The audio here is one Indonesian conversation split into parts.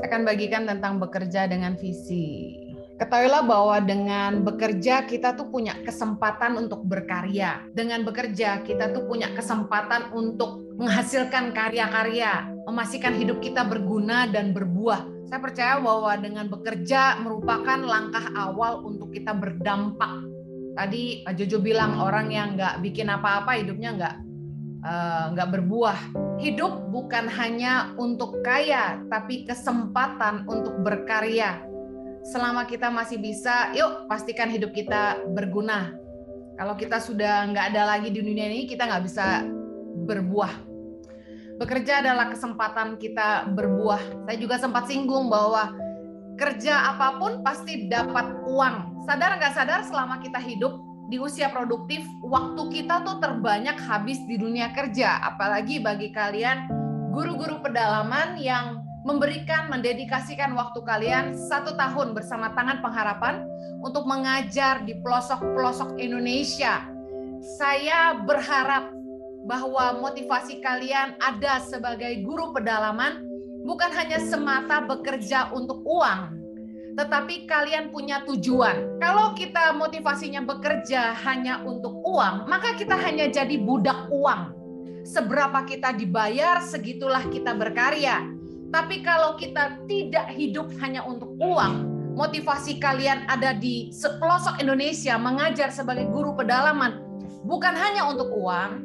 Saya akan bagikan tentang bekerja dengan visi. Ketahuilah bahwa dengan bekerja kita tuh punya kesempatan untuk berkarya. Dengan bekerja kita tuh punya kesempatan untuk menghasilkan karya-karya, memastikan hidup kita berguna dan berbuah. Saya percaya bahwa dengan bekerja merupakan langkah awal untuk kita berdampak. Tadi Pak Jojo bilang orang yang nggak bikin apa-apa hidupnya nggak berbuah. Hidup bukan hanya untuk kaya, tapi kesempatan untuk berkarya. Selama kita masih bisa, yuk pastikan hidup kita berguna. Kalau kita sudah nggak ada lagi di dunia ini, kita nggak bisa berbuah. Bekerja adalah kesempatan kita berbuah. Saya juga sempat singgung bahwa kerja apapun pasti dapat uang. Sadar nggak sadar selama kita hidup di usia produktif, waktu kita tuh terbanyak habis di dunia kerja. Apalagi bagi kalian guru-guru pedalaman yang mendedikasikan waktu kalian 1 tahun bersama Tangan Pengharapan untuk mengajar di pelosok-pelosok Indonesia. Saya berharap bahwa motivasi kalian ada sebagai guru pedalaman bukan hanya semata bekerja untuk uang, tetapi kalian punya tujuan. Kalau kita motivasinya bekerja hanya untuk uang, maka kita hanya jadi budak uang. Seberapa kita dibayar, segitulah kita berkarya. Tapi kalau kita tidak hidup hanya untuk uang, motivasi kalian ada di sepelosok Indonesia mengajar sebagai guru pedalaman, bukan hanya untuk uang,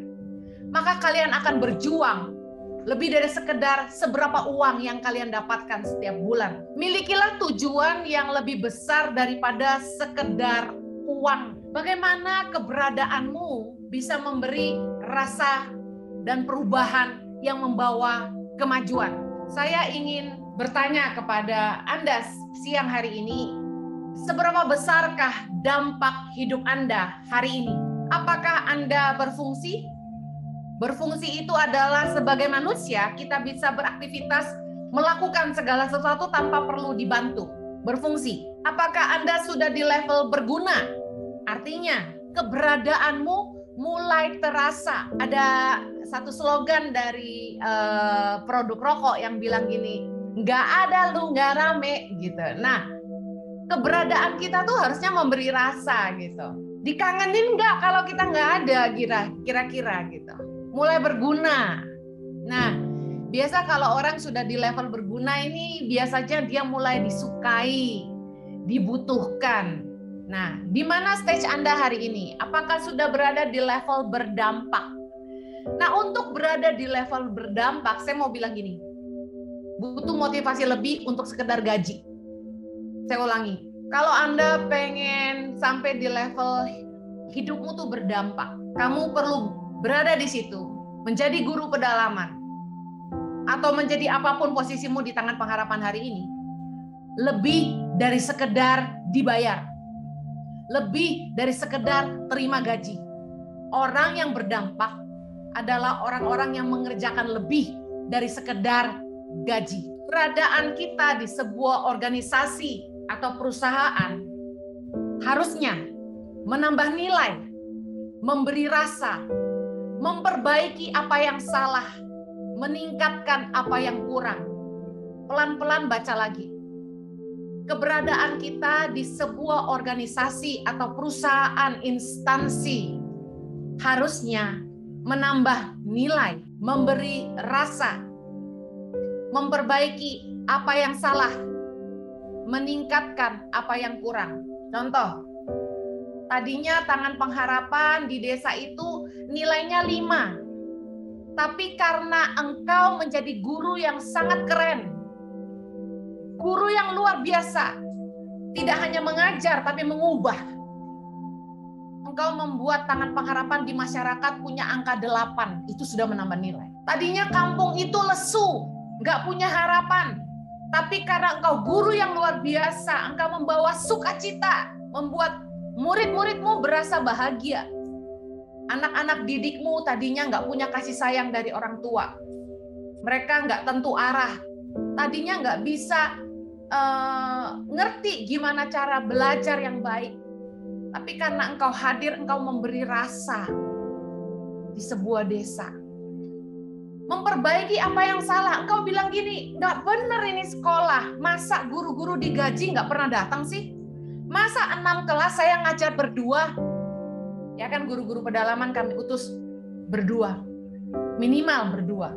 maka kalian akan berjuang lebih dari sekedar seberapa uang yang kalian dapatkan setiap bulan. Milikilah tujuan yang lebih besar daripada sekedar uang. Bagaimana keberadaanmu bisa memberi rasa dan perubahan yang membawa kemajuan? Saya ingin bertanya kepada Anda siang hari ini, seberapa besarkah dampak hidup Anda hari ini? Apakah Anda berfungsi? Berfungsi itu adalah sebagai manusia kita bisa beraktivitas, melakukan segala sesuatu tanpa perlu dibantu. Berfungsi. Apakah Anda sudah di level berguna? Artinya keberadaanmu mulai terasa. Ada satu slogan dari produk rokok yang bilang gini, nggak ada lu nggak rame gitu. Nah, keberadaan kita tuh harusnya memberi rasa gitu. Dikangenin nggak kalau kita nggak ada kira-kira gitu. Mulai berguna. Nah, biasa kalau orang sudah di level berguna ini biasanya dia mulai disukai, dibutuhkan. Nah, di mana stage Anda hari ini? Apakah sudah berada di level berdampak? Nah, untuk berada di level berdampak, saya mau bilang gini, butuh motivasi lebih untuk sekedar gaji. Saya ulangi, kalau Anda pengen sampai di level hidupmu tuh berdampak, kamu perlu berada di situ, menjadi guru pedalaman, atau menjadi apapun posisimu di Tangan Pengharapan hari ini, lebih dari sekedar dibayar, lebih dari sekedar terima gaji. Orang yang berdampak adalah orang-orang yang mengerjakan lebih dari sekedar gaji. Keberadaan kita di sebuah organisasi atau perusahaan harusnya menambah nilai, memberi rasa, memperbaiki apa yang salah, meningkatkan apa yang kurang. Pelan-pelan baca lagi. Keberadaan kita di sebuah organisasi atau perusahaan instansi harusnya menambah nilai, memberi rasa, memperbaiki apa yang salah, meningkatkan apa yang kurang. Contoh, tadinya Tangan Pengharapan di desa itu nilainya 5. Tapi karena engkau menjadi guru yang sangat keren, guru yang luar biasa, tidak hanya mengajar tapi mengubah. Engkau membuat Tangan Pengharapan di masyarakat punya angka 8, itu sudah menambah nilai. Tadinya kampung itu lesu, nggak punya harapan. Tapi karena engkau guru yang luar biasa, engkau membawa sukacita, membuat murid-muridmu berasa bahagia. Anak-anak didikmu tadinya nggak punya kasih sayang dari orang tua. Mereka nggak tentu arah. Tadinya nggak bisa ngerti gimana cara belajar yang baik. Tapi karena engkau hadir, engkau memberi rasa di sebuah desa. Memperbaiki apa yang salah. Engkau bilang gini, nggak benar ini sekolah. Masa guru-guru digaji nggak pernah datang sih? Masa 6 kelas saya ngajar berdua? Ya kan guru-guru pedalaman kami utus berdua. Minimal berdua.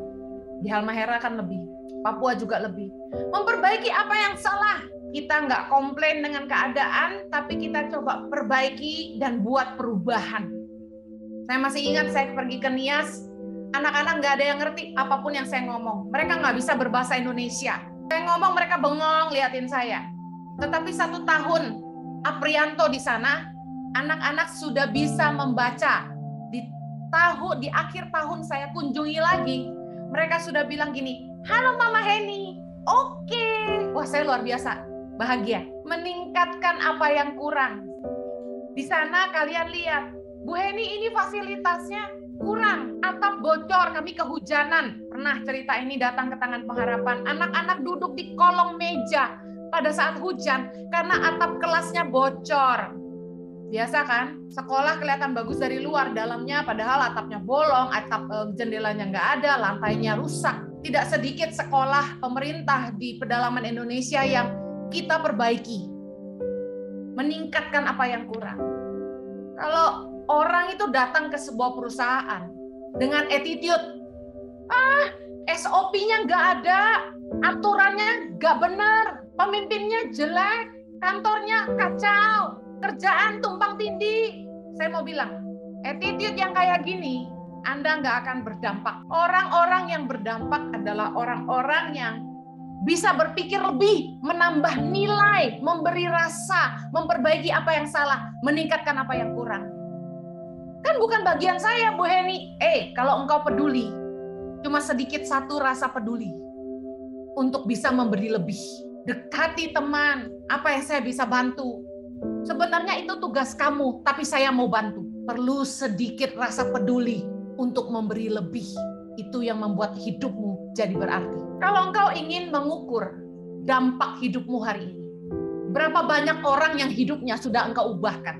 Di Halmahera kan lebih. Papua juga lebih. Memperbaiki apa yang salah. Kita nggak komplain dengan keadaan, tapi kita coba perbaiki dan buat perubahan. Saya masih ingat saya pergi ke Nias, anak-anak nggak ada yang ngerti apapun yang saya ngomong. Mereka nggak bisa berbahasa Indonesia. Saya ngomong mereka bengong liatin saya. Tetapi 1 tahun Aprianto di sana, anak-anak sudah bisa membaca. Di akhir tahun saya kunjungi lagi, mereka sudah bilang gini, halo Mama Heni, oke. Wah saya luar biasa, bahagia. Meningkatkan apa yang kurang. Di sana kalian lihat, Bu Heni ini fasilitasnya kurang. Atap bocor, kami kehujanan. Pernah cerita ini datang ke Tangan Pengharapan. Anak-anak duduk di kolong meja pada saat hujan karena atap kelasnya bocor. Biasa kan, sekolah kelihatan bagus dari luar, dalamnya padahal atapnya bolong, atap jendelanya nggak ada, lantainya rusak. Tidak sedikit sekolah pemerintah di pedalaman Indonesia yang kita perbaiki. Meningkatkan apa yang kurang. Kalau orang itu datang ke sebuah perusahaan dengan attitude, SOP-nya nggak ada, aturannya nggak benar, pemimpinnya jelek, kantornya kacau, kerjaan tumpang tindih. Saya mau bilang, attitude yang kayak gini, Anda nggak akan berdampak. Orang-orang yang berdampak adalah orang-orang yang bisa berpikir lebih, menambah nilai, memberi rasa, memperbaiki apa yang salah, meningkatkan apa yang kurang. Kan bukan bagian saya, Bu Heni. Kalau engkau peduli, cuma sedikit satu rasa peduli untuk bisa memberi lebih. Dekati teman, apa yang saya bisa bantu. Sebenarnya itu tugas kamu, tapi saya mau bantu. Perlu sedikit rasa peduli untuk memberi lebih. Itu yang membuat hidupmu jadi berarti. Kalau engkau ingin mengukur dampak hidupmu hari ini, berapa banyak orang yang hidupnya sudah engkau ubahkan?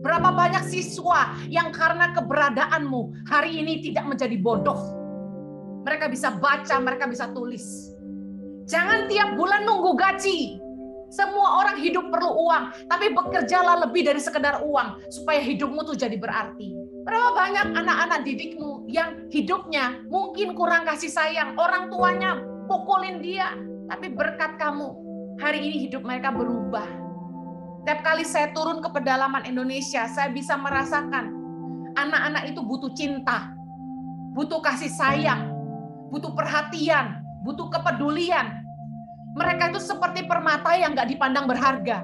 Berapa banyak siswa yang karena keberadaanmu hari ini tidak menjadi bodoh? Mereka bisa baca, mereka bisa tulis. Jangan tiap bulan nunggu gaji. Semua orang hidup perlu uang, tapi bekerjalah lebih dari sekedar uang supaya hidupmu tuh jadi berarti. Berapa banyak anak-anak didikmu yang hidupnya mungkin kurang kasih sayang, orang tuanya pukulin dia, tapi berkat kamu, hari ini hidup mereka berubah. Setiap kali saya turun ke pedalaman Indonesia, saya bisa merasakan anak-anak itu butuh cinta, butuh kasih sayang, butuh perhatian, butuh kepedulian. Mereka itu seperti permata yang nggak dipandang berharga.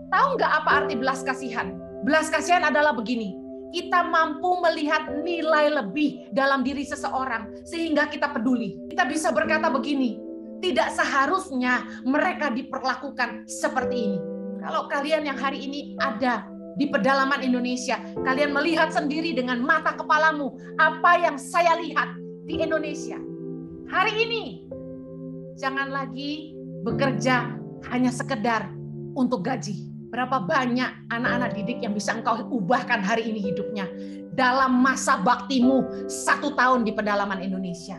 Tahu nggak apa arti belas kasihan? Belas kasihan adalah begini, kita mampu melihat nilai lebih dalam diri seseorang sehingga kita peduli. Kita bisa berkata begini, tidak seharusnya mereka diperlakukan seperti ini. Kalau kalian yang hari ini ada di pedalaman Indonesia, kalian melihat sendiri dengan mata kepalamu apa yang saya lihat di Indonesia. Hari ini, jangan lagi bekerja hanya sekedar untuk gaji. Berapa banyak anak-anak didik yang bisa engkau ubahkan hari ini hidupnya dalam masa baktimu 1 tahun di pedalaman Indonesia.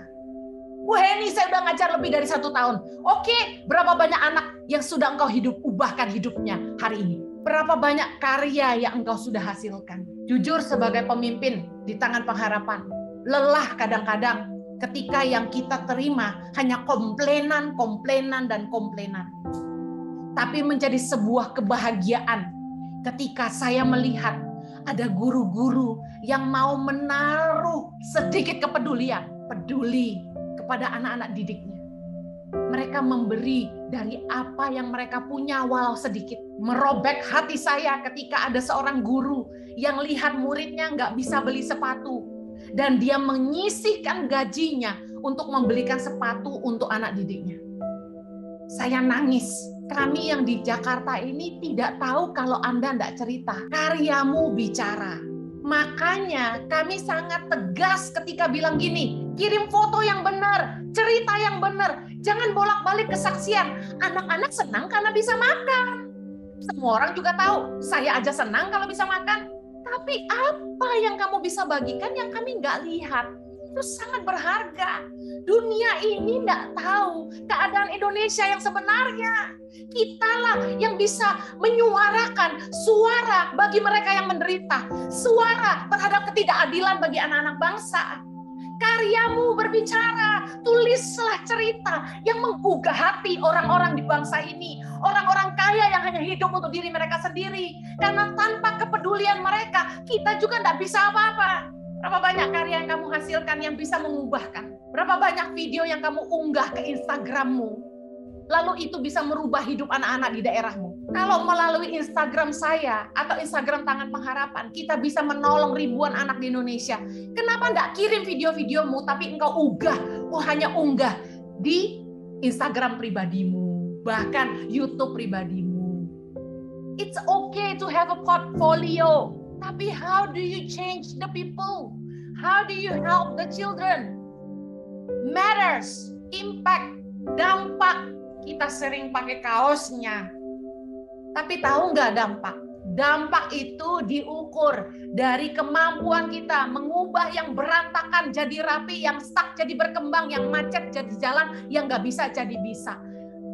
Bu Heni, saya udah ngajar lebih dari 1 tahun. Oke, berapa banyak anak yang sudah engkau ubahkan hidupnya hari ini? Berapa banyak karya yang engkau sudah hasilkan? Jujur sebagai pemimpin di Tangan Pengharapan, lelah kadang-kadang ketika yang kita terima hanya komplainan, dan komplainan. Tapi menjadi sebuah kebahagiaan ketika saya melihat ada guru-guru yang mau menaruh sedikit kepedulian, peduli kepada anak-anak didiknya. Mereka memberi dari apa yang mereka punya walau sedikit. Merobek hati saya ketika ada seorang guru yang lihat muridnya nggak bisa beli sepatu. Dan dia menyisihkan gajinya untuk membelikan sepatu untuk anak didiknya. Saya nangis. Kami yang di Jakarta ini tidak tahu kalau Anda tidak cerita. Karyamu bicara. Makanya kami sangat tegas ketika bilang gini, kirim foto yang benar, cerita yang benar. Jangan bolak-balik kesaksian. Anak-anak senang karena bisa makan. Semua orang juga tahu, saya aja senang kalau bisa makan. Tapi apa yang kamu bisa bagikan yang kami nggak lihat? Itu sangat berharga. Dunia ini tidak tahu keadaan Indonesia yang sebenarnya. Kitalah yang bisa menyuarakan suara bagi mereka yang menderita, suara terhadap ketidakadilan bagi anak-anak bangsa. Karyamu berbicara, tulislah cerita yang menggugah hati orang-orang di bangsa ini. Orang-orang kaya yang hanya hidup untuk diri mereka sendiri. Karena tanpa kepedulian mereka, kita juga tidak bisa apa-apa. Berapa banyak karya yang kamu hasilkan yang bisa mengubahkan? Berapa banyak video yang kamu unggah ke Instagrammu? Lalu itu bisa merubah hidup anak-anak di daerahmu. Kalau melalui Instagram saya atau Instagram Tangan Pengharapan, kita bisa menolong ribuan anak di Indonesia. Kenapa enggak kirim video-videomu, tapi engkau hanya unggah di Instagram pribadimu, bahkan YouTube pribadimu. It's okay to have a portfolio, tapi how do you change the people? How do you help the children? Matters, impact, dampak. Kita sering pakai kaosnya. Tapi tahu nggak dampak? Dampak itu diukur dari kemampuan kita mengubah yang berantakan jadi rapi, yang stuck jadi berkembang, yang macet jadi jalan, yang nggak bisa jadi bisa.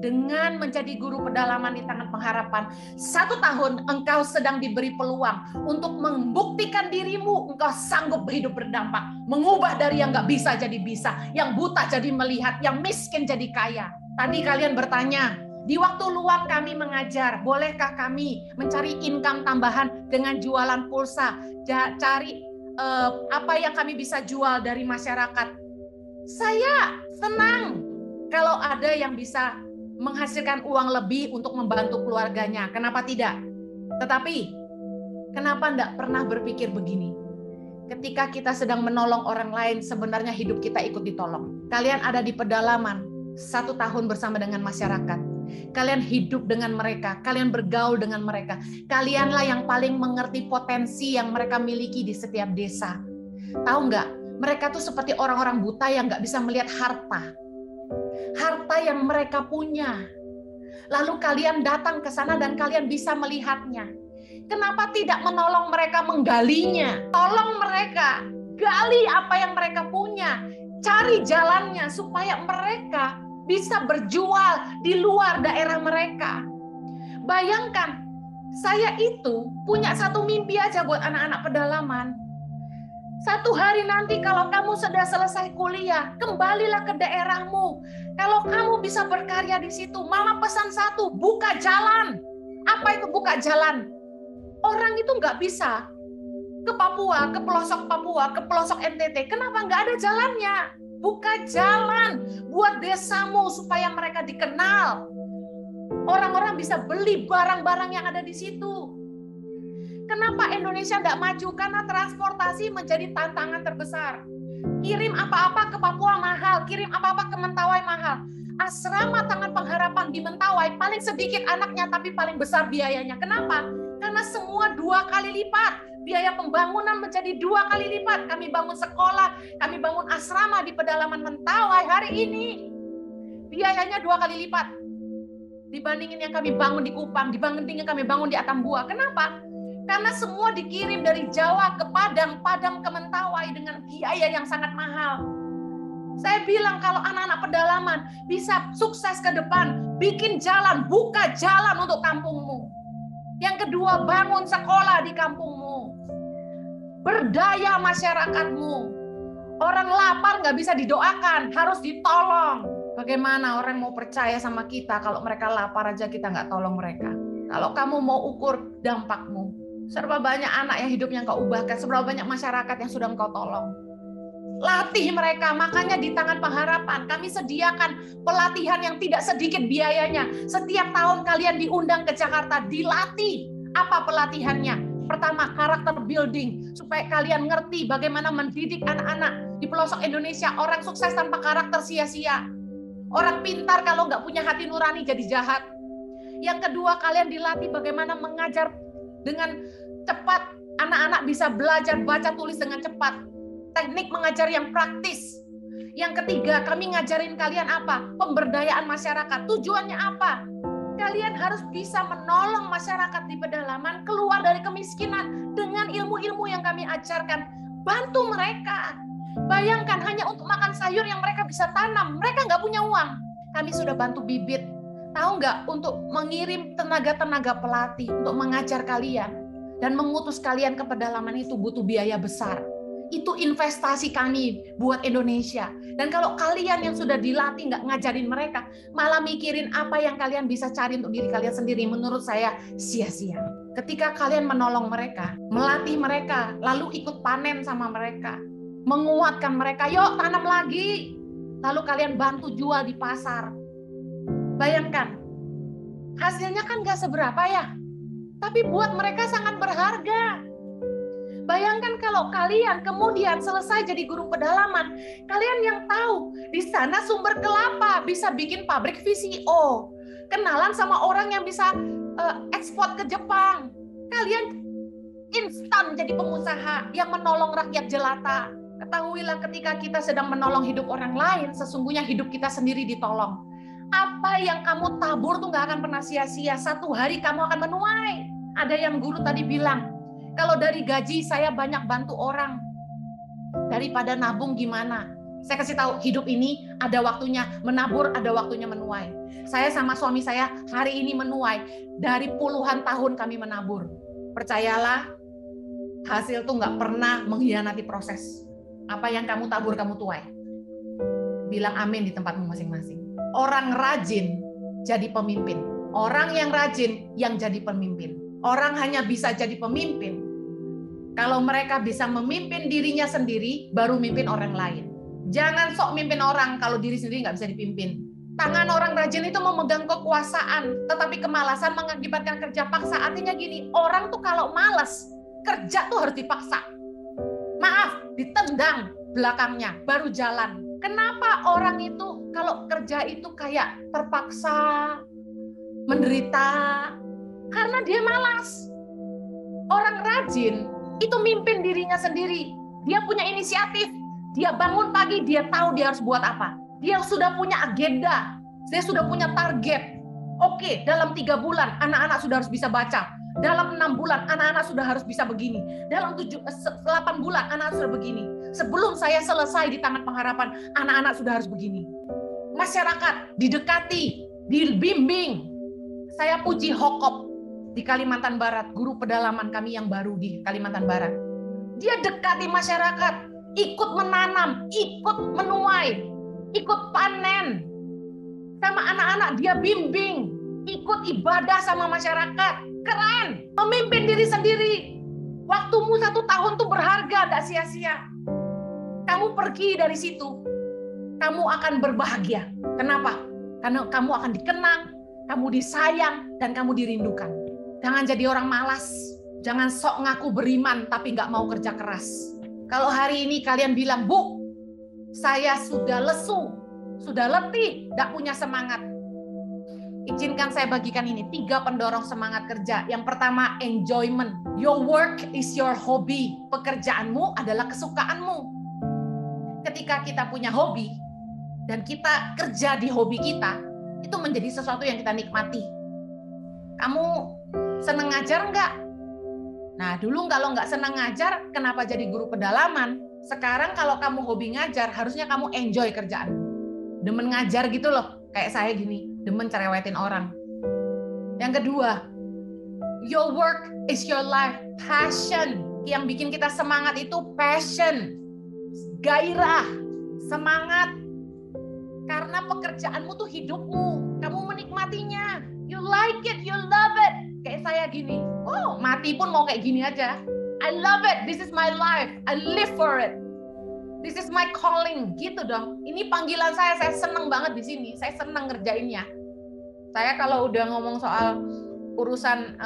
Dengan menjadi guru pedalaman di Tangan Pengharapan, 1 tahun engkau sedang diberi peluang untuk membuktikan dirimu, engkau sanggup hidup berdampak, mengubah dari yang nggak bisa jadi bisa, yang buta jadi melihat, yang miskin jadi kaya. Tadi kalian bertanya, di waktu luang kami mengajar, bolehkah kami mencari income tambahan dengan jualan pulsa, cari apa yang kami bisa jual dari masyarakat? Saya senang kalau ada yang bisa menghasilkan uang lebih untuk membantu keluarganya. Kenapa tidak? Tetapi, kenapa tidak pernah berpikir begini? Ketika kita sedang menolong orang lain, sebenarnya hidup kita ikut ditolong. Kalian ada di pedalaman, 1 tahun bersama dengan masyarakat. Kalian hidup dengan mereka, kalian bergaul dengan mereka. Kalianlah yang paling mengerti potensi yang mereka miliki di setiap desa. Tahu nggak? Mereka tuh seperti orang-orang buta yang nggak bisa melihat harta. Harta yang mereka punya. Lalu kalian datang ke sana dan kalian bisa melihatnya. Kenapa tidak menolong mereka menggalinya? Tolong mereka, gali apa yang mereka punya. Cari jalannya supaya mereka bisa berjual di luar daerah mereka. Bayangkan, saya itu punya satu mimpi aja buat anak-anak pedalaman. Satu hari nanti kalau kamu sudah selesai kuliah, kembalilah ke daerahmu. Kalau kamu bisa berkarya di situ, mama pesan satu, buka jalan. Apa itu buka jalan? Orang itu nggak bisa ke Papua, ke pelosok NTT. Kenapa nggak ada jalannya? Buka jalan buat desamu supaya mereka dikenal. Orang-orang bisa beli barang-barang yang ada di situ. Kenapa Indonesia tidak maju? Karena transportasi menjadi tantangan terbesar. Kirim apa-apa ke Papua mahal, kirim apa-apa ke Mentawai mahal. Asrama Tangan Pengharapan di Mentawai paling sedikit anaknya tapi paling besar biayanya. Kenapa? Karena semua 2 kali lipat. Biaya pembangunan menjadi 2 kali lipat. Kami bangun sekolah, kami bangun asrama di pedalaman Mentawai hari ini. Biayanya 2 kali lipat. Dibandingin yang kami bangun di Kupang, dibandingin kami bangun di Atambua. Kenapa? Karena semua dikirim dari Jawa ke Padang, Padang ke Mentawai dengan biaya yang sangat mahal. Saya bilang kalau anak-anak pedalaman bisa sukses ke depan, bikin jalan, buka jalan untuk kampungmu. Yang kedua, bangun sekolah di kampungmu. Berdaya masyarakatmu. Orang lapar nggak bisa didoakan, harus ditolong. Bagaimana orang mau percaya sama kita kalau mereka lapar aja kita nggak tolong mereka? Kalau kamu mau ukur dampakmu, serba banyak anak yang hidupnya engkau ubahkan, seberapa banyak masyarakat yang sudah engkau tolong. Latih mereka, makanya di Tangan Pengharapan kami sediakan pelatihan yang tidak sedikit biayanya. Setiap tahun kalian diundang ke Jakarta, dilatih. Apa pelatihannya? Pertama, karakter building, supaya kalian ngerti bagaimana mendidik anak-anak di pelosok Indonesia. Orang sukses tanpa karakter sia-sia. Orang pintar kalau nggak punya hati nurani jadi jahat. Yang kedua, kalian dilatih bagaimana mengajar dengan cepat. Anak-anak bisa belajar baca tulis dengan cepat. Teknik mengajar yang praktis. Yang ketiga, kami ngajarin kalian apa? Pemberdayaan masyarakat. Tujuannya apa? Kalian harus bisa menolong masyarakat di pedalaman keluar dari kemiskinan dengan ilmu-ilmu yang kami ajarkan. Bantu mereka. Bayangkan hanya untuk makan sayur yang mereka bisa tanam, mereka nggak punya uang. Kami sudah bantu bibit. Tahu nggak, untuk mengirim tenaga-tenaga pelatih untuk mengajar kalian dan mengutus kalian ke pedalaman itu butuh biaya besar. Itu investasi kami buat Indonesia. Dan kalau kalian yang sudah dilatih nggak ngajarin mereka, malah mikirin apa yang kalian bisa cari untuk diri kalian sendiri, menurut saya sia-sia. Ketika kalian menolong mereka, melatih mereka, lalu ikut panen sama mereka, menguatkan mereka, yuk tanam lagi. Lalu kalian bantu jual di pasar. Bayangkan, hasilnya kan nggak seberapa ya, tapi buat mereka sangat berharga. Bayangkan kalau kalian kemudian selesai jadi guru pedalaman, kalian yang tahu di sana sumber kelapa bisa bikin pabrik VCO, kenalan sama orang yang bisa ekspor ke Jepang. Kalian instan jadi pengusaha yang menolong rakyat jelata. Ketahuilah, ketika kita sedang menolong hidup orang lain, sesungguhnya hidup kita sendiri ditolong. Apa yang kamu tabur tuh nggak akan pernah sia-sia. Satu hari kamu akan menuai. Ada yang guru tadi bilang, kalau dari gaji saya banyak bantu orang, daripada nabung gimana? Saya kasih tahu, hidup ini ada waktunya menabur, ada waktunya menuai. Saya sama suami saya hari ini menuai. Dari puluhan tahun kami menabur. Percayalah, hasil tuh nggak pernah mengkhianati proses. Apa yang kamu tabur, kamu tuai. Bilang amin di tempatmu masing-masing. Orang rajin jadi pemimpin. Orang yang rajin yang jadi pemimpin. Orang hanya bisa jadi pemimpin kalau mereka bisa memimpin dirinya sendiri, baru mimpin orang lain. Jangan sok mimpin orang kalau diri sendiri nggak bisa dipimpin. Tangan orang rajin itu memegang kekuasaan, tetapi kemalasan mengakibatkan kerja paksa. Artinya gini, orang tuh kalau malas, kerja tuh harus dipaksa. Maaf, ditendang belakangnya, baru jalan. Kenapa orang itu kalau kerja itu kayak terpaksa, menderita? Karena dia malas. Orang rajin itu mimpin dirinya sendiri. Dia punya inisiatif. Dia bangun pagi, dia tahu dia harus buat apa. Dia sudah punya agenda. Dia sudah punya target. Oke, dalam 3 bulan anak-anak sudah harus bisa baca. Dalam 6 bulan anak-anak sudah harus bisa begini. Dalam 8 bulan anak-anak sudah begini. Sebelum saya selesai di Taman Pengharapan, anak-anak sudah harus begini. Masyarakat didekati, dibimbing. Saya puji Hokop di Kalimantan Barat, guru pedalaman kami yang baru di Kalimantan Barat. Dia dekati masyarakat, ikut menanam, ikut menuai, ikut panen. Sama anak-anak dia bimbing, ikut ibadah sama masyarakat. Keren, memimpin diri sendiri. Waktumu 1 tahun tuh berharga, gak sia-sia. Kamu pergi dari situ, kamu akan berbahagia. Kenapa? Karena kamu akan dikenang, kamu disayang, dan kamu dirindukan. Jangan jadi orang malas. Jangan sok ngaku beriman tapi nggak mau kerja keras. Kalau hari ini kalian bilang, Bu, saya sudah lesu, sudah letih, nggak punya semangat. Izinkan saya bagikan ini 3 pendorong semangat kerja. Yang pertama, enjoyment. Your work is your hobby. Pekerjaanmu adalah kesukaanmu. Ketika kita punya hobi dan kita kerja di hobi kita, itu menjadi sesuatu yang kita nikmati. Kamu seneng ngajar nggak? Nah, dulu kalau nggak seneng ngajar, kenapa jadi guru pedalaman? Sekarang kalau kamu hobi ngajar, harusnya kamu enjoy kerjaan. Demen ngajar gitu loh, kayak saya gini, demen cerewetin orang. Yang kedua, your work is your life, passion. Yang bikin kita semangat itu passion, gairah, semangat. Karena pekerjaanmu tuh hidupmu, kamu menikmatinya. You like it, you love it. Kayak saya gini, oh mati pun mau kayak gini aja. I love it, this is my life, I live for it. This is my calling, gitu dong. Ini panggilan saya seneng banget di sini. Saya seneng ngerjainnya. Saya kalau udah ngomong soal urusan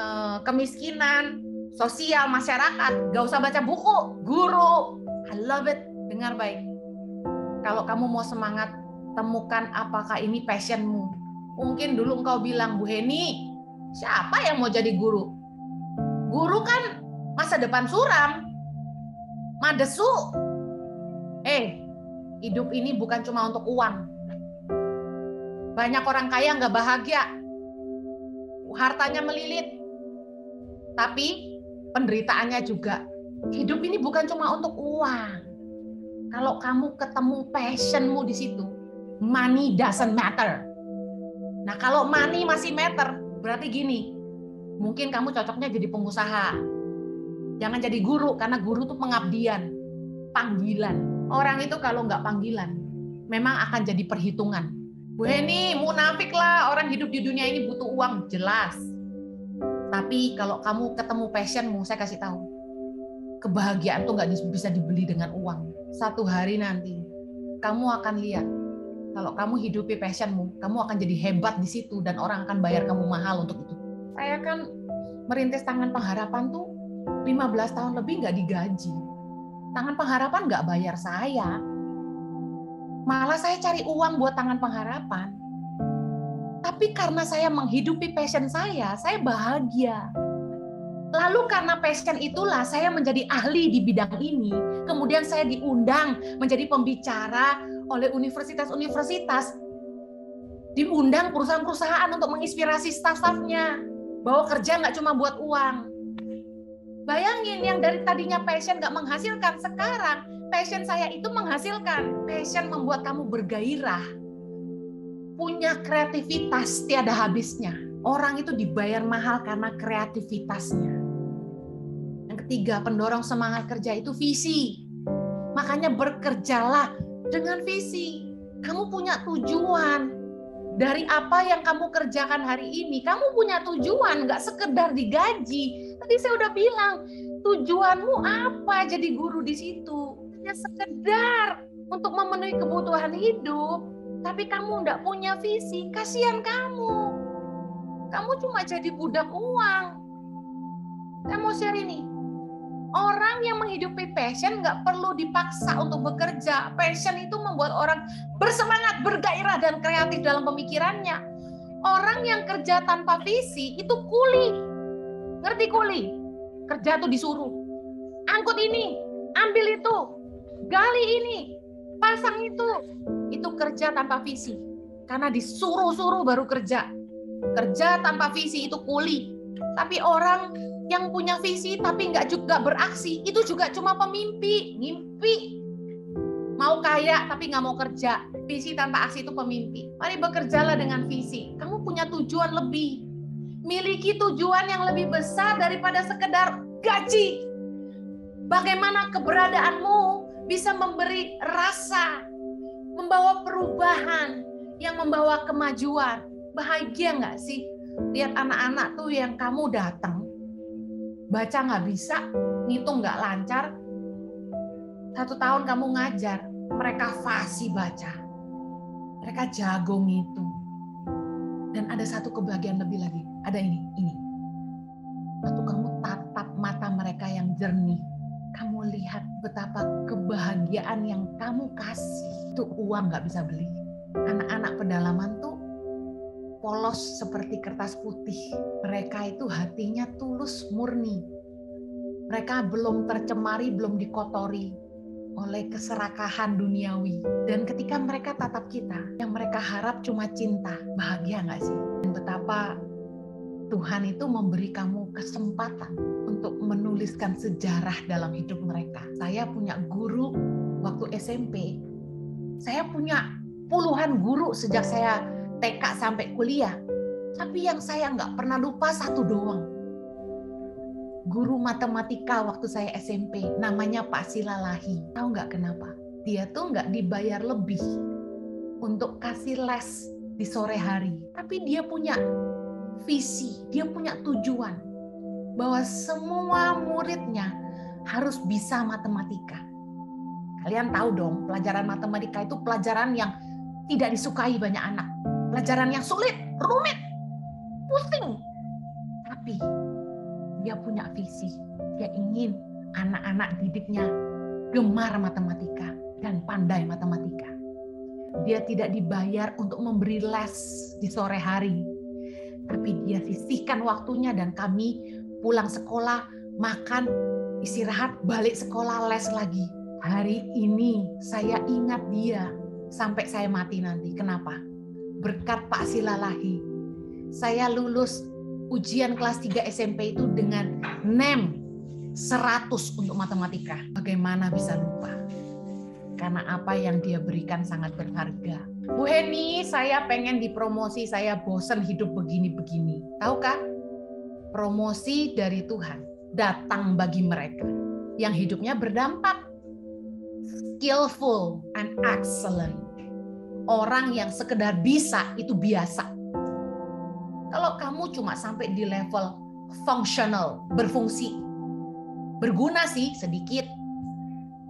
kemiskinan, sosial, masyarakat, gak usah baca buku, guru. I love it. Dengar baik. Kalau kamu mau semangat, temukan apakah ini passionmu. Mungkin dulu engkau bilang, Bu Heni, siapa yang mau jadi guru? Guru kan masa depan suram, madesu. Hidup ini bukan cuma untuk uang. Banyak orang kaya nggak bahagia, hartanya melilit, tapi penderitaannya juga. Hidup ini bukan cuma untuk uang. Kalau kamu ketemu passionmu di situ, money doesn't matter. Nah, kalau money masih matter, berarti gini, mungkin kamu cocoknya jadi pengusaha. Jangan jadi guru, karena guru itu pengabdian, panggilan. Orang itu kalau nggak panggilan, memang akan jadi perhitungan. Bu Heni, munafik lah, orang hidup di dunia ini butuh uang, jelas. Tapi kalau kamu ketemu passionmu, saya kasih tahu, kebahagiaan tuh nggak bisa dibeli dengan uang. Satu hari nanti, kamu akan lihat, kalau kamu hidupi passionmu, kamu akan jadi hebat di situ dan orang akan bayar kamu mahal untuk itu. Saya kan merintis Tangan Pengharapan tuh 15 tahun lebih nggak digaji. Tangan Pengharapan nggak bayar saya. Malah saya cari uang buat Tangan Pengharapan. Tapi karena saya menghidupi passion saya bahagia. Lalu karena passion itulah saya menjadi ahli di bidang ini. Kemudian saya diundang menjadi pembicara oleh universitas-universitas. Diundang perusahaan-perusahaan untuk menginspirasi staf-stafnya. Bahwa kerja nggak cuma buat uang. Bayangin, yang dari tadinya passion nggak menghasilkan, sekarang passion saya itu menghasilkan. Passion membuat kamu bergairah. Punya kreativitas tiada habisnya. Orang itu dibayar mahal karena kreativitasnya. Yang ketiga, pendorong semangat kerja itu visi. Makanya bekerjalah dengan visi. Kamu punya tujuan. Dari apa yang kamu kerjakan hari ini, kamu punya tujuan, nggak sekedar digaji. Tadi saya udah bilang, tujuanmu apa jadi guru di situ? Hanya sekedar untuk memenuhi kebutuhan hidup, tapi kamu nggak punya visi, kasihan kamu. Kamu cuma jadi budak uang. Saya mau share ini. Orang yang menghidupi passion nggak perlu dipaksa untuk bekerja. Passion itu membuat orang bersemangat, bergairah, dan kreatif dalam pemikirannya. Orang yang kerja tanpa visi itu kuli. Ngerti kuli? Kerja tuh disuruh. Angkut ini, ambil itu, gali ini, pasang itu. Itu kerja tanpa visi. Karena disuruh-suruh baru kerja. Kerja tanpa visi itu kuli. Tapi orang yang punya visi tapi nggak juga beraksi, itu juga cuma pemimpi, ngimpi. Mau kaya tapi nggak mau kerja. Visi tanpa aksi itu pemimpi. Mari bekerjalah dengan visi. Kamu punya tujuan lebih. Miliki tujuan yang lebih besar daripada sekedar gaji. Bagaimana keberadaanmu bisa memberi rasa, membawa perubahan yang membawa kemajuan. Bahagia nggak sih? Lihat anak-anak tuh yang kamu datang, baca nggak bisa, ngitung nggak lancar. 1 tahun kamu ngajar, mereka fasih baca. Mereka jago ngitung. Dan ada satu kebahagiaan lebih lagi. Ada ini. Waktu kamu tatap mata mereka yang jernih, kamu lihat betapa kebahagiaan yang kamu kasih. Itu uang nggak bisa beli. Anak-anak pedalaman tuh polos seperti kertas putih. Mereka itu hatinya tulus, murni. Mereka belum tercemari, belum dikotori oleh keserakahan duniawi. Dan ketika mereka tatap kita, yang mereka harap cuma cinta. Bahagia nggak sih? Dan betapa Tuhan itu memberi kamu kesempatan untuk menuliskan sejarah dalam hidup mereka. Saya punya guru waktu SMP. Saya punya puluhan guru sejak saya TK sampai kuliah. Tapi yang saya nggak pernah lupa satu doang. Guru matematika waktu saya SMP, namanya Pak Silalahi. Tahu nggak kenapa? Dia tuh nggak dibayar lebih untuk kasih les di sore hari. Tapi dia punya visi, dia punya tujuan. Bahwa semua muridnya harus bisa matematika. Kalian tahu dong, pelajaran matematika itu pelajaran yang tidak disukai banyak anak. Pelajaran yang sulit, rumit, pusing. Tapi dia punya visi. Dia ingin anak-anak didiknya gemar matematika dan pandai matematika. Dia tidak dibayar untuk memberi les di sore hari. Tapi dia sisihkan waktunya dan kami pulang sekolah, makan, istirahat, balik sekolah, les lagi. Hari ini saya ingat dia sampai saya mati nanti. Kenapa? Berkat Pak Silalahi, saya lulus ujian kelas 3 SMP itu dengan NEM 100 untuk matematika. Bagaimana bisa lupa? karena apa yang dia berikan sangat berharga. Bu Heni, saya pengen dipromosi, saya bosan hidup begini-begini. Tahukah? Promosi dari Tuhan datang bagi mereka yang hidupnya berdampak, skillful and excellent. Orang yang sekedar bisa itu biasa. Kalau kamu cuma sampai di level functional, berfungsi, berguna sih sedikit.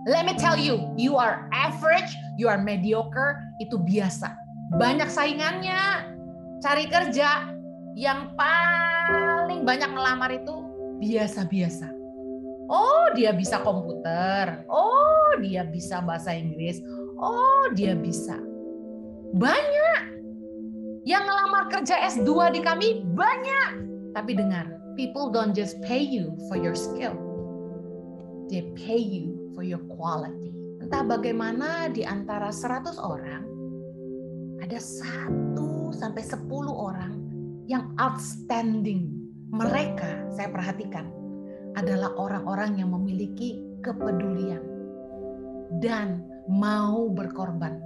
Let me tell you, you are average, you are mediocre, itu biasa. Banyak saingannya, cari kerja, yang paling banyak ngelamar itu biasa-biasa. Oh, dia bisa komputer. Oh, dia bisa bahasa Inggris. Oh, dia bisa. Banyak. Yang ngelamar kerja S2 di kami, banyak. Tapi dengar, people don't just pay you for your skill. They pay you for your quality. Entah bagaimana di antara 100 orang, ada 1 sampai 10 orang yang outstanding. Mereka, saya perhatikan, adalah orang-orang yang memiliki kepedulian dan mau berkorban,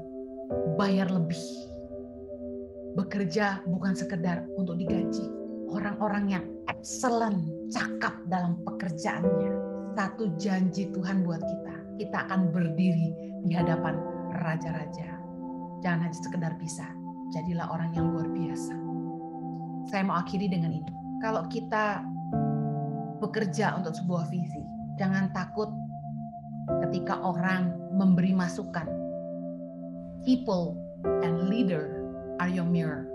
bayar lebih. Bekerja bukan sekedar untuk digaji. Orang-orang yang excellent, cakap dalam pekerjaannya. Satu janji Tuhan buat kita. Kita akan berdiri di hadapan raja-raja. Jangan hanya sekedar bisa. Jadilah orang yang luar biasa. Saya mau akhiri dengan ini. Kalau kita bekerja untuk sebuah visi, jangan takut ketika orang memberi masukan. People and leader are your mirror.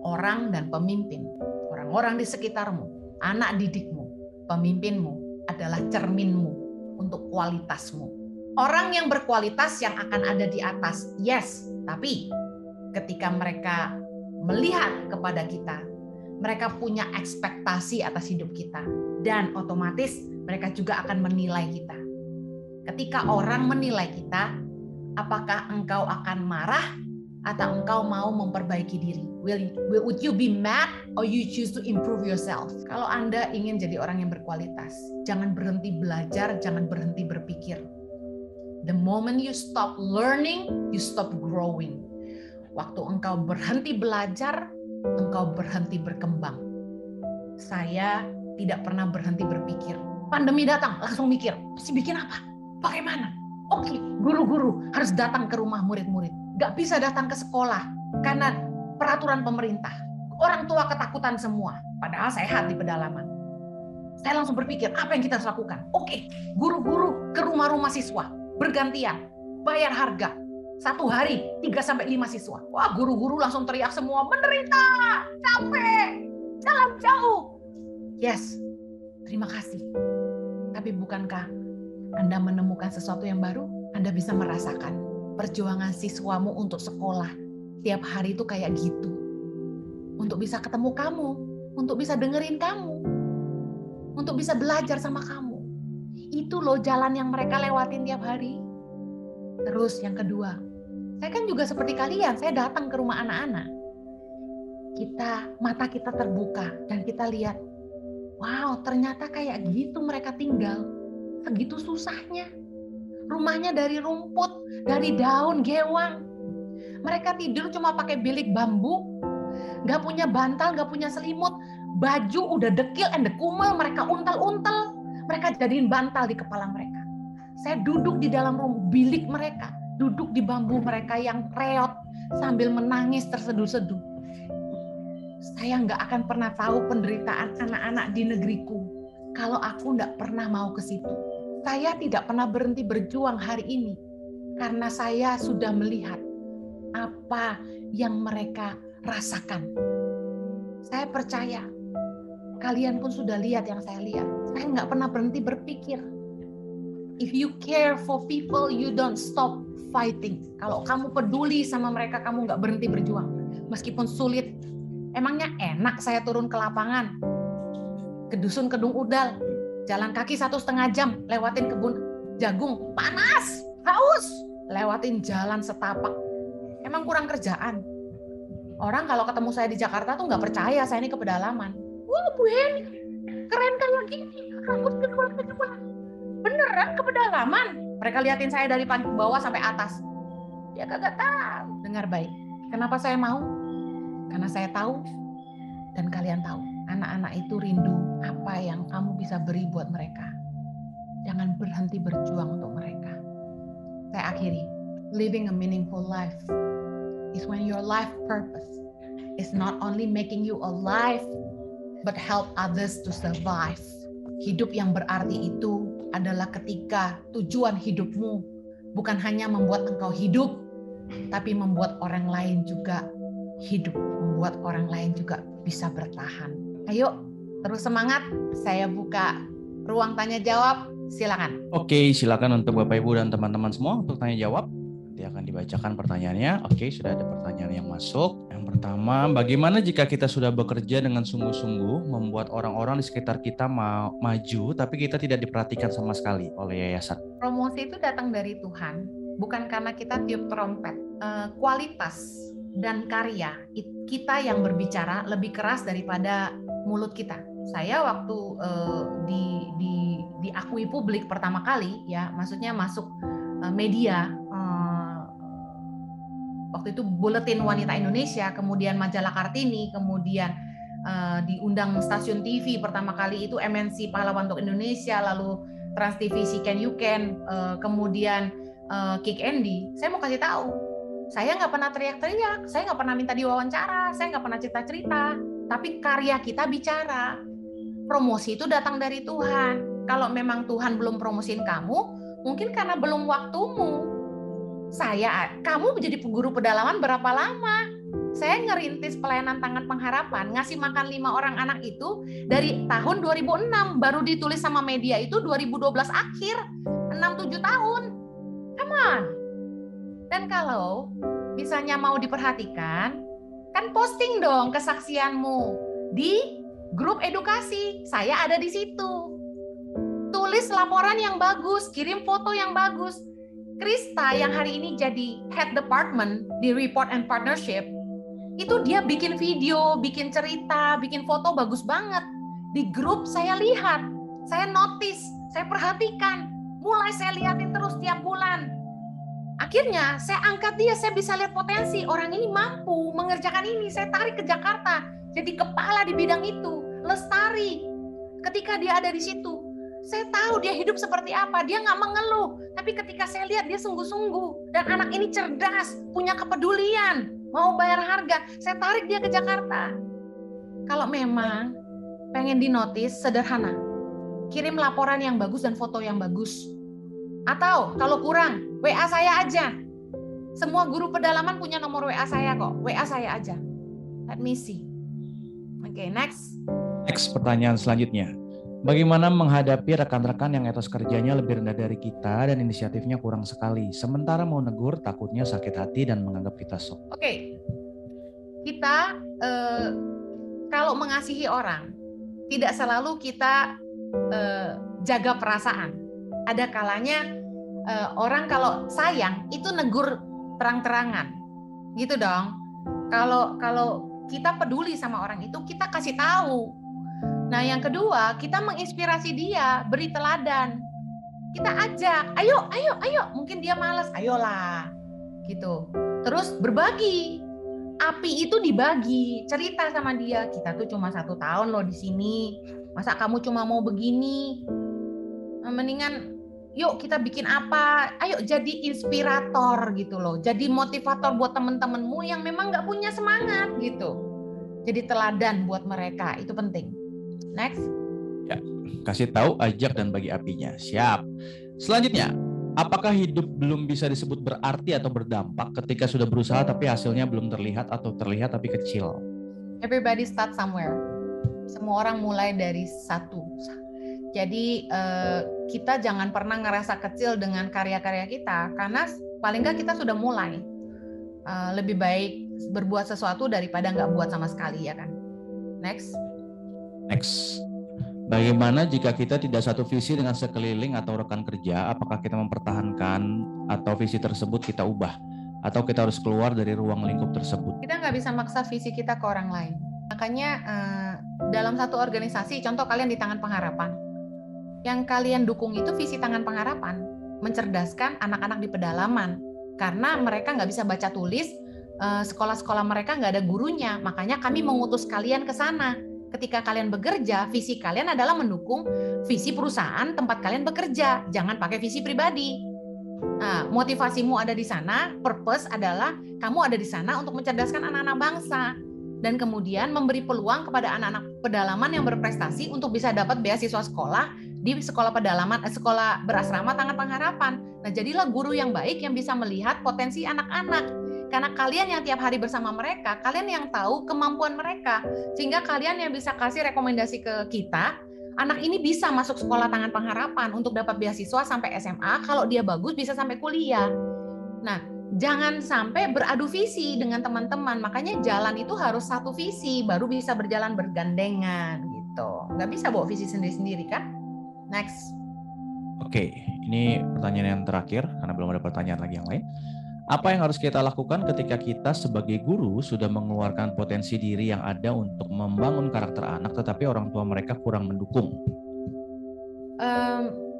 Orang dan pemimpin, orang-orang di sekitarmu, anak didikmu, pemimpinmu adalah cerminmu untuk kualitasmu. Orang yang berkualitas yang akan ada di atas, yes, tapi ketika mereka melihat kepada kita, mereka punya ekspektasi atas hidup kita, dan otomatis mereka juga akan menilai kita. Ketika orang menilai kita, apakah engkau akan marah atau engkau mau memperbaiki diri? Would you be mad or you choose to improve yourself? Kalau Anda ingin jadi orang yang berkualitas, jangan berhenti belajar, jangan berhenti berpikir. The moment you stop learning, you stop growing. Waktu engkau berhenti belajar, engkau berhenti berkembang. Saya tidak pernah berhenti berpikir. Pandemi datang, langsung mikir, mesti bikin apa? Bagaimana? Oke, guru-guru harus datang ke rumah murid-murid. Gak bisa datang ke sekolah karena peraturan pemerintah. Orang tua ketakutan semua, padahal sehat di pedalaman. Saya langsung berpikir, apa yang kita harus lakukan? Oke, guru-guru ke rumah-rumah siswa, bergantian, bayar harga. 1 hari 3-5 siswa. Wah, guru-guru langsung teriak semua, menderita, capek, jalan jauh. Yes, terima kasih. Tapi bukankah Anda menemukan sesuatu yang baru? Anda bisa merasakan perjuangan siswamu untuk sekolah tiap hari itu kayak gitu. Untuk bisa ketemu kamu, untuk bisa dengerin kamu, untuk bisa belajar sama kamu. Itu loh jalan yang mereka lewatin tiap hari. Terus yang kedua, saya kan juga seperti kalian, saya datang ke rumah anak-anak. Mata kita terbuka dan kita lihat, wow, ternyata kayak gitu mereka tinggal. Segitu susahnya. Rumahnya dari rumput, dari daun gewang. Mereka tidur cuma pakai bilik bambu, nggak punya bantal, nggak punya selimut. Baju udah dekil and kumel, mereka untel-untel. Mereka jadiin bantal di kepala mereka. Saya duduk di dalam bilik mereka, duduk di bambu mereka yang reot sambil menangis terseduh-seduh. Saya nggak akan pernah tahu penderitaan anak-anak di negeriku kalau aku nggak pernah mau ke situ. Saya tidak pernah berhenti berjuang hari ini karena saya sudah melihat apa yang mereka rasakan. Saya percaya kalian pun sudah lihat yang saya lihat. Saya nggak pernah berhenti berpikir. If you care for people, you don't stop fighting. Kalau kamu peduli sama mereka, kamu nggak berhenti berjuang. Meskipun sulit. Emangnya enak saya turun ke lapangan, ke dusun Kedung Udal, jalan kaki 1,5 jam, lewatin kebun jagung, panas, haus, lewatin jalan setapak. Emang kurang kerjaan? Orang kalau ketemu saya di Jakarta tuh nggak percaya saya ini ke pedalaman. Wah, Bu Heni, keren kayak gini, rambut kedua. Beneran ke pedalaman? Mereka liatin saya dari bawah sampai atas. Dia kagak tahu. Dengar baik. Kenapa saya mau? Karena saya tahu dan kalian tahu. Anak-anak itu rindu apa yang kamu bisa beri buat mereka. Jangan berhenti berjuang untuk mereka. Saya akhiri. Living a meaningful life is when your life purpose is not only making you alive, but help others to survive. Hidup yang berarti itu adalah ketika tujuan hidupmu bukan hanya membuat engkau hidup, tapi membuat orang lain juga hidup, membuat orang lain juga bisa bertahan. Ayo, terus semangat. Saya buka ruang tanya jawab. Silakan. Oke, silakan untuk Bapak Ibu dan teman-teman semua untuk tanya jawab. Nanti akan dibacakan pertanyaannya. Oke, sudah ada pertanyaan yang masuk. Yang pertama, bagaimana jika kita sudah bekerja dengan sungguh-sungguh membuat orang-orang di sekitar kita maju, tapi kita tidak diperhatikan sama sekali oleh yayasan? Promosi itu datang dari Tuhan, bukan karena kita tiup trompet. Kualitas dan karya kita yang berbicara lebih keras daripada mulut kita. Saya waktu diakui publik pertama kali, ya, maksudnya masuk media. Waktu itu Buletin Wanita Indonesia, kemudian majalah Kartini, kemudian diundang stasiun TV pertama kali itu MNC Pahlawan untuk Indonesia, lalu Trans TV Si Can You Can, kemudian Kick Andy. Saya mau kasih tahu, saya nggak pernah teriak-teriak, saya nggak pernah minta diwawancara, saya nggak pernah cerita-cerita, tapi karya kita bicara. Promosi itu datang dari Tuhan. Kalau memang Tuhan belum promosiin kamu, mungkin karena belum waktumu. Kamu menjadi guru pedalaman berapa lama? Saya ngerintis pelayanan Tangan Pengharapan, ngasih makan 5 orang anak itu dari tahun 2006, baru ditulis sama media itu 2012 akhir, 6-7 tahun. Come on. Dan kalau misalnya mau diperhatikan, kan posting dong kesaksianmu di grup edukasi. Saya ada di situ. Tulis laporan yang bagus, kirim foto yang bagus. Krista yang hari ini jadi head department di Report and Partnership, itu dia bikin video, bikin cerita, bikin foto bagus banget. Di grup saya lihat, saya notice, saya perhatikan. Mulai saya liatin terus tiap bulan. Akhirnya saya angkat dia, saya bisa lihat potensi. Orang ini mampu mengerjakan ini, saya tarik ke Jakarta. Jadi kepala di bidang itu, lestari. Ketika dia ada di situ, saya tahu dia hidup seperti apa. Dia nggak mengeluh. Tapi ketika saya lihat dia sungguh-sungguh. Dan anak ini cerdas, punya kepedulian, mau bayar harga. Saya tarik dia ke Jakarta. Kalau memang pengen dinotis, sederhana. Kirim laporan yang bagus dan foto yang bagus. Atau kalau kurang, WA saya aja. Semua guru pedalaman punya nomor WA saya kok. WA saya aja. Let me see. Oke, next. Next, pertanyaan selanjutnya. Bagaimana menghadapi rekan-rekan yang etos kerjanya lebih rendah dari kita dan inisiatifnya kurang sekali? Sementara mau negur, takutnya sakit hati dan menganggap kita sok. Oke. Kita kalau mengasihi orang, tidak selalu kita jaga perasaan. Ada kalanya orang kalau sayang, itu negur terang-terangan. Gitu dong. Kalau kita peduli sama orang itu, kita kasih tahu. Nah, yang kedua, kita menginspirasi dia, beri teladan. Kita ajak, ayo. Mungkin dia malas, ayolah. Gitu. Terus berbagi. Api itu dibagi. Cerita sama dia, kita tuh cuma 1 tahun loh di sini. Masa kamu cuma mau begini? Mendingan yuk kita bikin apa? Ayo jadi inspirator gitu loh. Jadi motivator buat temen-temenmu yang memang nggak punya semangat gitu. Jadi teladan buat mereka, itu penting. Next. Ya, kasih tahu, ajak, dan bagi apinya. Siap. Selanjutnya, apakah hidup belum bisa disebut berarti atau berdampak ketika sudah berusaha tapi hasilnya belum terlihat atau terlihat tapi kecil? Everybody start somewhere. Semua orang mulai dari satu. Jadi kita jangan pernah ngerasa kecil dengan karya-karya kita, karena paling nggak kita sudah mulai. Lebih baik berbuat sesuatu daripada nggak buat sama sekali, ya kan? Next. Bagaimana jika kita tidak satu visi dengan sekeliling atau rekan kerja? Apakah kita mempertahankan atau visi tersebut kita ubah? Atau kita harus keluar dari ruang lingkup tersebut? Kita nggak bisa maksa visi kita ke orang lain. Makanya dalam satu organisasi, contoh kalian di Tangan Pengharapan, yang kalian dukung itu visi Tangan Pengharapan. mencerdaskan anak-anak di pedalaman. Karena mereka nggak bisa baca tulis, sekolah-sekolah mereka nggak ada gurunya. Makanya kami mengutus kalian ke sana. Ketika kalian bekerja, visi kalian adalah mendukung visi perusahaan tempat kalian bekerja. Jangan pakai visi pribadi. Nah, motivasimu ada di sana, purpose adalah kamu ada di sana untuk mencerdaskan anak-anak bangsa. Dan kemudian memberi peluang kepada anak-anak pedalaman yang berprestasi untuk bisa dapat beasiswa sekolah di sekolah pedalaman, sekolah berasrama Tangan Pengharapan. Nah, jadilah guru yang baik yang bisa melihat potensi anak-anak. Karena kalian yang tiap hari bersama mereka, kalian yang tahu kemampuan mereka. Sehingga kalian yang bisa kasih rekomendasi ke kita, anak ini bisa masuk sekolah Tangan Pengharapan untuk dapat beasiswa sampai SMA, kalau dia bagus bisa sampai kuliah. Nah, jangan sampai beradu visi dengan teman-teman. Makanya jalan itu harus satu visi, baru bisa berjalan bergandengan gitu. Nggak bisa bawa visi sendiri-sendiri kan? Next. Oke, ini pertanyaan yang terakhir karena belum ada pertanyaan lagi yang lain. Apa yang harus kita lakukan ketika kita sebagai guru sudah mengeluarkan potensi diri yang ada untuk membangun karakter anak, tetapi orang tua mereka kurang mendukung?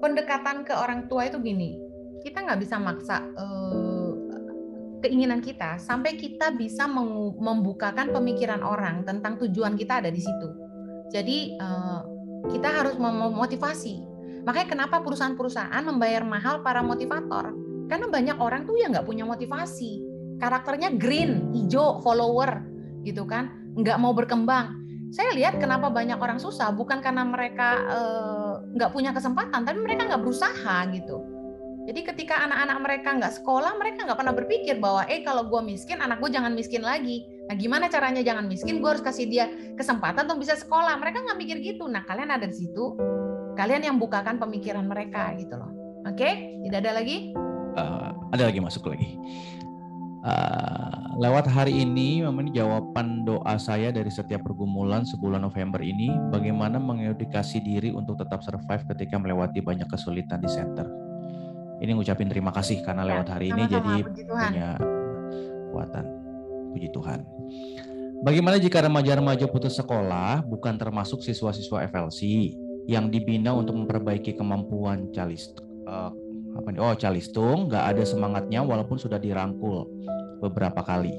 Pendekatan ke orang tua itu gini, kita nggak bisa maksa keinginan kita sampai kita bisa membukakan pemikiran orang tentang tujuan kita ada di situ. Jadi kita harus memotivasi. Makanya kenapa perusahaan-perusahaan membayar mahal para motivator? Karena banyak orang tuh yang nggak punya motivasi. Karakternya green, hijau, follower, gitu kan? Nggak mau berkembang. Saya lihat kenapa banyak orang susah, bukan karena mereka nggak punya kesempatan, tapi mereka nggak berusaha gitu. Jadi ketika anak-anak mereka nggak sekolah, mereka nggak pernah berpikir bahwa kalau gue miskin, anak gue jangan miskin lagi. Nah, gimana caranya jangan miskin? Gue harus kasih dia kesempatan untuk bisa sekolah. Mereka nggak mikir gitu. Nah, kalian ada di situ, kalian yang bukakan pemikiran mereka gitu loh. Oke? Tidak ada lagi? Ada lagi masuk lagi. Lewat hari ini, ini jawaban doa saya dari setiap pergumulan sebulan November ini, bagaimana mengedukasi diri untuk tetap survive ketika melewati banyak kesulitan di center. Ini ngucapin terima kasih karena lewat hari ini jadi punya kekuatan. Puji Tuhan. Bagaimana jika remaja-remaja putus sekolah bukan termasuk siswa-siswa FLC yang dibina untuk memperbaiki kemampuan calistung, nggak ada semangatnya walaupun sudah dirangkul beberapa kali.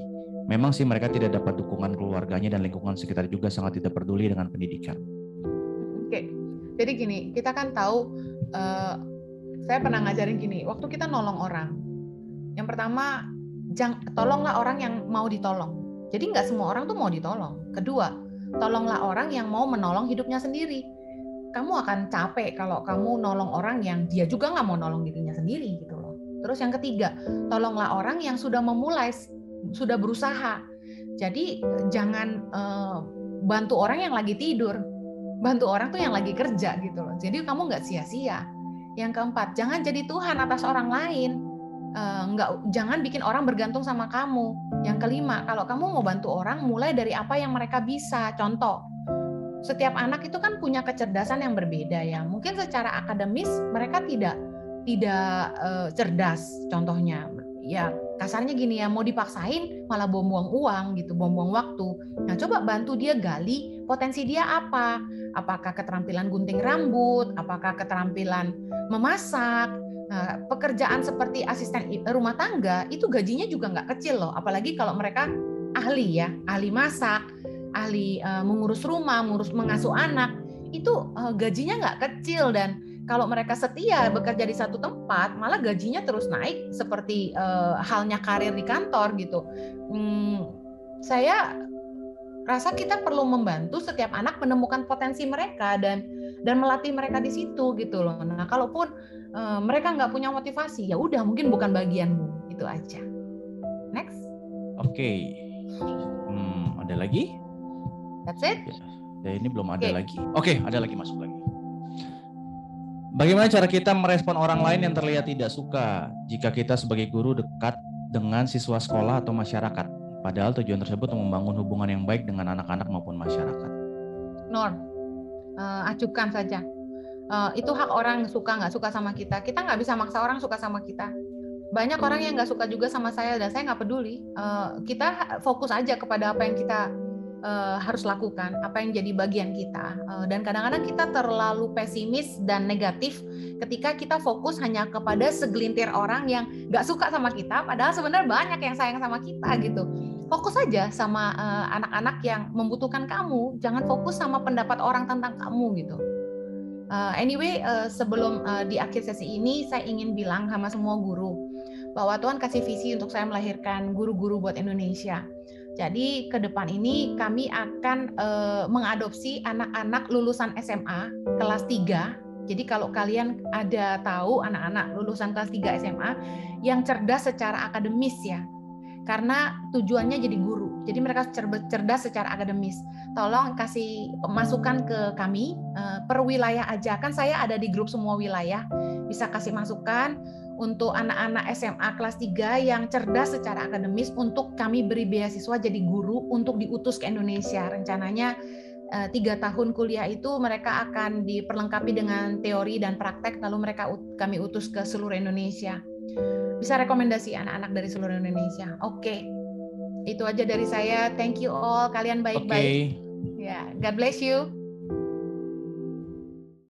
Memang sih mereka tidak dapat dukungan keluarganya dan lingkungan sekitar juga sangat tidak peduli dengan pendidikan. Oke, jadi gini, kita kan tahu, saya pernah ngajarin gini, waktu kita nolong orang, yang pertama, tolonglah orang yang mau ditolong. Jadi nggak semua orang tuh mau ditolong. Kedua, tolonglah orang yang mau menolong hidupnya sendiri. Kamu akan capek kalau kamu nolong orang yang dia juga nggak mau nolong dirinya sendiri gitu loh. Terus yang ketiga, tolonglah orang yang sudah memulai, sudah berusaha. Jadi jangan bantu orang yang lagi tidur, bantu orang tuh yang lagi kerja gitu loh. Jadi kamu nggak sia-sia. Yang keempat, jangan jadi Tuhan atas orang lain. Jangan bikin orang bergantung sama kamu. Yang kelima, kalau kamu mau bantu orang, mulai dari apa yang mereka bisa. Contoh, setiap anak itu kan punya kecerdasan yang berbeda ya. Mungkin secara akademis mereka tidak cerdas. Contohnya, ya kasarnya gini ya, mau dipaksain malah buang-buang uang gitu, buang-buang waktu. Nah, coba bantu dia gali potensi dia apa. Apakah keterampilan gunting rambut, apakah keterampilan memasak. Nah, pekerjaan seperti asisten rumah tangga itu gajinya juga nggak kecil loh, apalagi kalau mereka ahli ya, ahli masak, ahli mengurus rumah, mengasuh anak, itu gajinya nggak kecil. Dan kalau mereka setia bekerja di satu tempat, malah gajinya terus naik seperti halnya karir di kantor gitu. Saya rasa kita perlu membantu setiap anak menemukan potensi mereka dan melatih mereka di situ gitu loh. Nah, kalaupun mereka nggak punya motivasi, ya udah mungkin bukan bagianmu, itu aja. Next. Oke. Ada lagi? That's it. Ya, ini belum ada lagi. Oke, ada lagi, masuk lagi. Bagaimana cara kita merespon orang lain yang terlihat tidak suka jika kita sebagai guru dekat dengan siswa sekolah atau masyarakat? Padahal tujuan tersebut untuk membangun hubungan yang baik dengan anak-anak maupun masyarakat. Acuhkan saja. Itu hak orang suka nggak suka sama kita. Kita nggak bisa maksa orang suka sama kita. Banyak orang yang nggak suka juga sama saya dan saya nggak peduli. Kita fokus aja kepada apa yang kita harus lakukan, apa yang jadi bagian kita. Dan kadang-kadang kita terlalu pesimis dan negatif ketika kita fokus hanya kepada segelintir orang yang nggak suka sama kita, padahal sebenarnya banyak yang sayang sama kita gitu. Fokus aja sama anak-anak yang membutuhkan kamu, jangan fokus sama pendapat orang tentang kamu gitu. Anyway, sebelum di akhir sesi ini, saya ingin bilang sama semua guru bahwa Tuhan kasih visi untuk saya melahirkan guru-guru buat Indonesia. Jadi ke depan ini kami akan mengadopsi anak-anak lulusan SMA kelas 3. Jadi kalau kalian ada tahu anak-anak lulusan kelas 3 SMA yang cerdas secara akademis ya. Karena tujuannya jadi guru. Jadi mereka cerdas secara akademis. Tolong kasih masukan ke kami per wilayah aja. Kan saya ada di grup semua wilayah. Bisa kasih masukan untuk anak-anak SMA kelas 3 yang cerdas secara akademis untuk kami beri beasiswa jadi guru untuk diutus ke Indonesia. Rencananya 3 tahun kuliah itu mereka akan diperlengkapi dengan teori dan praktek, lalu kami utus ke seluruh Indonesia. Bisa rekomendasi anak-anak dari seluruh Indonesia. Oke. Itu aja dari saya. Thank you all. Kalian baik-baik. Okay. Ya, God bless you.